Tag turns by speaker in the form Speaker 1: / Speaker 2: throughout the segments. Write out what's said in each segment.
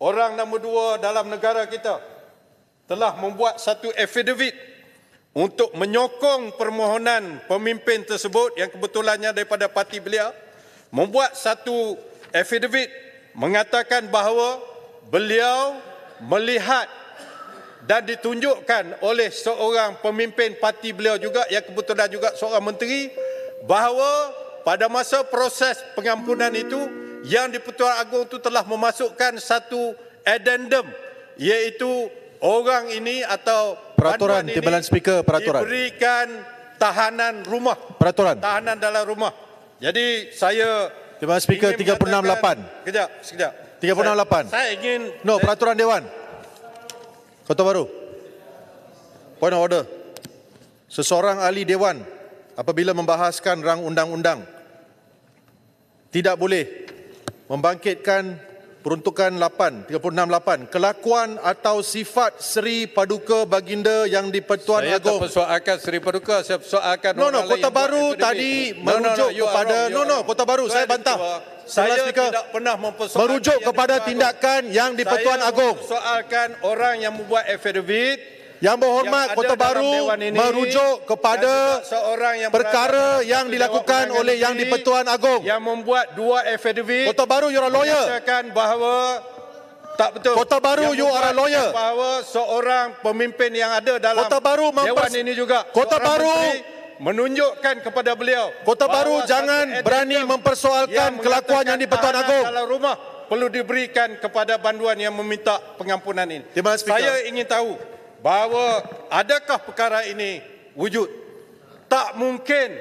Speaker 1: orang nombor 2 dalam negara kita telah membuat satu affidavit untuk menyokong permohonan pemimpin tersebut yang kebetulannya daripada parti beliau, membuat satu affidavit mengatakan bahawa beliau melihat dan ditunjukkan oleh seorang pemimpin parti beliau juga yang kebetulan juga seorang menteri, bahawa pada masa proses pengampunan itu yang di-Pertuan Agong itu telah memasukkan satu addendum, iaitu orang ini atau
Speaker 2: peraturan Timbalan Speaker, peraturan
Speaker 1: diberikan tahanan rumah,
Speaker 2: peraturan
Speaker 1: tahanan dalam rumah. Jadi saya
Speaker 2: Timbalan Speaker 368.
Speaker 1: Sekejap.
Speaker 2: 368.
Speaker 1: Saya ingin
Speaker 2: peraturan Dewan Kota Baru. Point of order. Seseorang ahli Dewan apabila membahaskan rang undang-undang tidak boleh membangkitkan peruntukan 368 kelakuan atau sifat Seri Paduka Baginda yang di-Pertuan Agong.
Speaker 1: Saya tak persoalkan Seri Paduka, saya persoalkan
Speaker 2: Kota Baru tadi merujuk kepada Kota Baru saya bantah.
Speaker 1: Saya tidak pernah mempersoalkan
Speaker 2: merujuk kepada tindakan yang di-Pertuan Agong.
Speaker 1: Saya mempersoalkan orang yang membuat affidavit.
Speaker 2: Yang berhormat Kota Baru merujuk kepada perkara yang dilakukan oleh yang di-Pertuan Agong.
Speaker 1: Yang membuat 2 affidavit.
Speaker 2: Kota Baru, you are a lawyer.
Speaker 1: Menyatakan bahawa tak betul.
Speaker 2: Kota Baru, you are a lawyer.
Speaker 1: Bahawa seorang pemimpin yang ada dalam
Speaker 2: Kota Baru
Speaker 1: Dewan ini juga.
Speaker 2: Kota Baru
Speaker 1: menunjukkan kepada beliau.
Speaker 2: Kota Baru jangan berani mempersoalkan kelakuan yang di-Pertuan Agong.
Speaker 1: Dalam rumah perlu diberikan kepada banduan yang meminta pengampunan ini. Saya ingin tahu bahawa adakah perkara ini wujud. Tak mungkin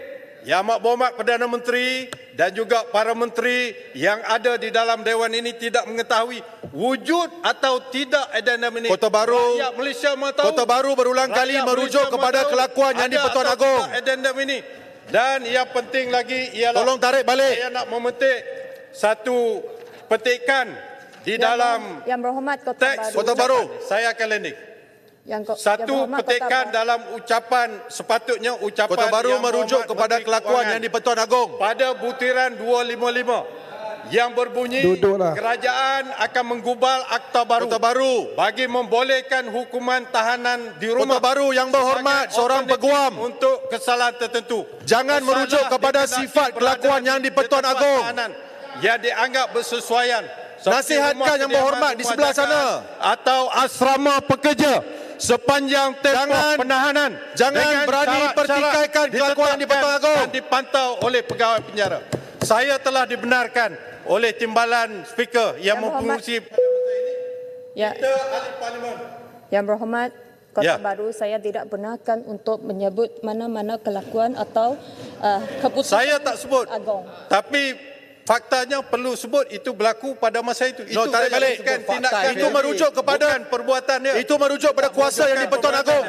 Speaker 1: Yang Amat Berhormat Perdana Menteri dan juga para menteri yang ada di dalam Dewan ini tidak mengetahui wujud atau tidak addendum ini.
Speaker 2: Kota Baru,
Speaker 1: rakyat Malaysia mahu
Speaker 2: Kota Baru berulang kali merujuk kepada kelakuan yang di-Pertuan Agong.
Speaker 1: Addendum ini. Dan yang penting lagi ialah
Speaker 2: tolong tarik balik.
Speaker 1: Saya nak memetik satu petikan di dalam
Speaker 3: Yang Berhormat
Speaker 1: teks
Speaker 2: Kota Baru.
Speaker 1: Saya akan landing. Satu
Speaker 3: yang
Speaker 1: petikan dalam ucapan, sepatutnya ucapan
Speaker 2: Kota Baru
Speaker 1: yang
Speaker 2: merujuk kepada kelakuan yang di-Pertuan Agong
Speaker 1: pada butiran 255 yang berbunyi kerajaan akan menggubal Akta Baru,
Speaker 2: Kota Baru
Speaker 1: bagi membolehkan hukuman tahanan di rumah.
Speaker 2: Kota Baru yang berhormat seorang peguam
Speaker 1: untuk kesalahan tertentu.
Speaker 2: Jangan merujuk kepada sifat kelakuan yang di-Pertuan Agong
Speaker 1: yang dianggap bersesuaian.
Speaker 2: Nasihatkan yang berhormat di sebelah sana.
Speaker 1: Atau asrama pekerja sepanjang tempoh penahanan.
Speaker 2: Jangan berani pertikaikan kelakuan yang di-Pertuan Agong
Speaker 1: dan dipantau oleh pegawai penjara. Saya telah dibenarkan oleh Timbalan Speaker yang mempengurusi kita ahli parlimen.
Speaker 3: Yang Berhormat Kota Baru, saya tidak benarkan untuk menyebut mana-mana kelakuan atau keputusan
Speaker 1: saya tak sebut
Speaker 3: Agong.
Speaker 1: Tapi faktanya perlu sebut itu berlaku pada masa itu. Itu
Speaker 2: tarik balik.
Speaker 1: tindakan
Speaker 2: itu merujuk kepada
Speaker 1: perbuatan dia.
Speaker 2: Itu merujuk pada kuasa yang di-Pertuan Agong.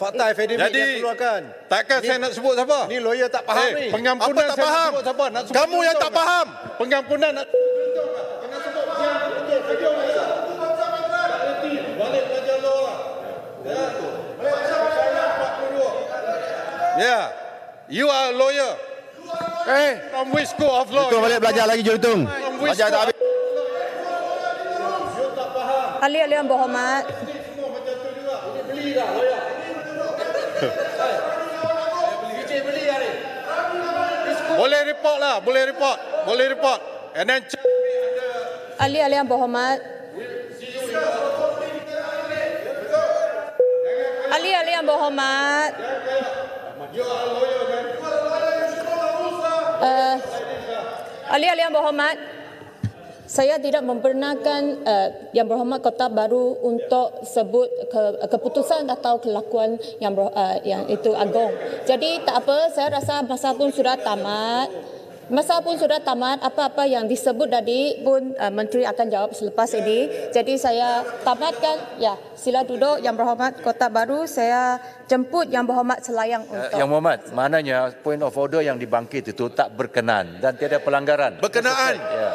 Speaker 4: Fakta affidavit yang keluarkan.
Speaker 1: Takkan saya nak sebut siapa?
Speaker 4: Ni lawyer tak faham ni.
Speaker 1: Pengampunan
Speaker 2: Apa tak
Speaker 1: saya
Speaker 2: faham?
Speaker 1: nak sebut siapa? Nak sebut
Speaker 2: Kamu yang tak faham.
Speaker 1: Pengampunan nak balik belajar law lah. Ya. You are a lawyer. From which school of law?
Speaker 4: Itu balik belajar lagi Jurutung. Belajar tak habis.
Speaker 3: Ahli-ahli yang berhormat.
Speaker 1: Boleh report lah, boleh report. Boleh report. And then
Speaker 3: Ahli-ahli yang berhormat. Ahli-ahli yang berhormat. Ahli-ahli yang berhormat, saya tidak membenarkan Yang Berhormat Kota Baru untuk sebut keputusan atau kelakuan yang itu Agong. Jadi tak apa, saya rasa masa pun sudah tamat. Apa-apa yang disebut tadi pun Menteri akan jawab selepas ini. Jadi saya tamatkan. Ya, sila duduk Yang Berhormat Kota Baru. Saya jemput Yang Berhormat selayang untuk.
Speaker 5: Yang Berhormat, maknanya point of order yang dibangkit itu tak berkenan dan tiada pelanggaran.
Speaker 2: Berkenaan.
Speaker 5: Ya.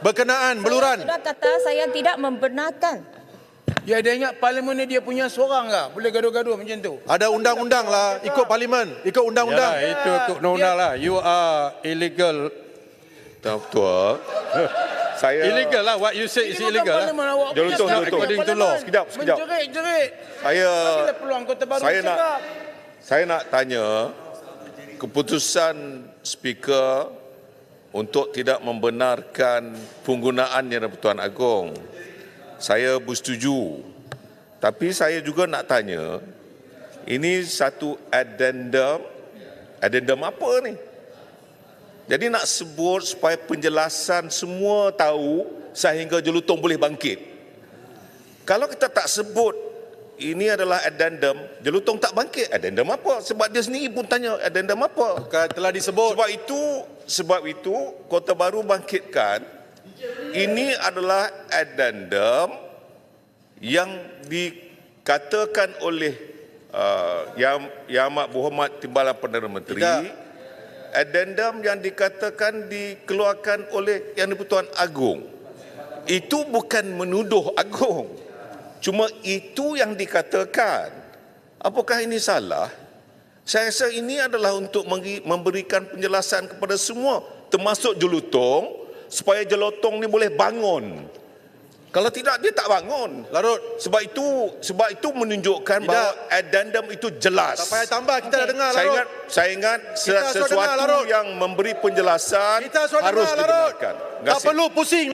Speaker 2: Berkenaan, beluran.
Speaker 3: Saya sudah kata saya tidak membenarkan.
Speaker 4: Ya, dia ingat parlimen ni dia punya seorang lah. Boleh gaduh-gaduh macam tu.
Speaker 2: Ada undang-undang lah, ikut parlimen, ikut undang-undang.
Speaker 1: ya, itu ikut undang-undang lah. You are illegal. Tak betul.
Speaker 6: Saya
Speaker 1: Illegal lah. What you say is illegal lah.
Speaker 6: Jelutong.
Speaker 1: According to law.
Speaker 6: Sekejap.
Speaker 4: Menjerit-jerit.
Speaker 6: Saya
Speaker 4: Bagilah peluang Kota Baru cakap.
Speaker 6: Saya nak tanya keputusan speaker untuk tidak membenarkan penggunaan Yang di-Pertuan Agong. Saya bersetuju. Tapi saya juga nak tanya, ini satu addendum. Addendum apa ni? Jadi nak sebut supaya penjelasan semua tahu sehingga Jelutong boleh bangkit. Kalau kita tak sebut ini adalah addendum, Jelutong tak bangkit. Addendum apa? Sebab dia sendiri pun tanya addendum apa.
Speaker 2: Bukan telah disebut.
Speaker 6: Sebab itu Kota Baru bangkitkan, ini adalah addendum yang dikatakan oleh Yang Amat Berhormat Timbalan Perdana Menteri. Addendum yang dikatakan dikeluarkan oleh Yang di-Pertuan Agong. Itu bukan menuduh Agong. Cuma itu yang dikatakan. Apakah ini salah? Saya rasa ini adalah untuk memberikan penjelasan kepada semua, termasuk Jelutong, supaya Jelutong ni boleh bangun. Kalau tidak, dia tak bangun.
Speaker 2: Larut.
Speaker 6: Sebab itu menunjukkan bahawa addendum itu jelas.
Speaker 2: Tak payah tambah, kita dah dengar, Larut.
Speaker 6: Saya ingat sesuatu
Speaker 2: dengar, Larut.
Speaker 6: yang memberi penjelasan
Speaker 2: Kita sudah
Speaker 6: harus
Speaker 2: dengar, Larut.
Speaker 6: dibenarkan. Terima
Speaker 2: Tak
Speaker 6: kasih.
Speaker 2: perlu pusing.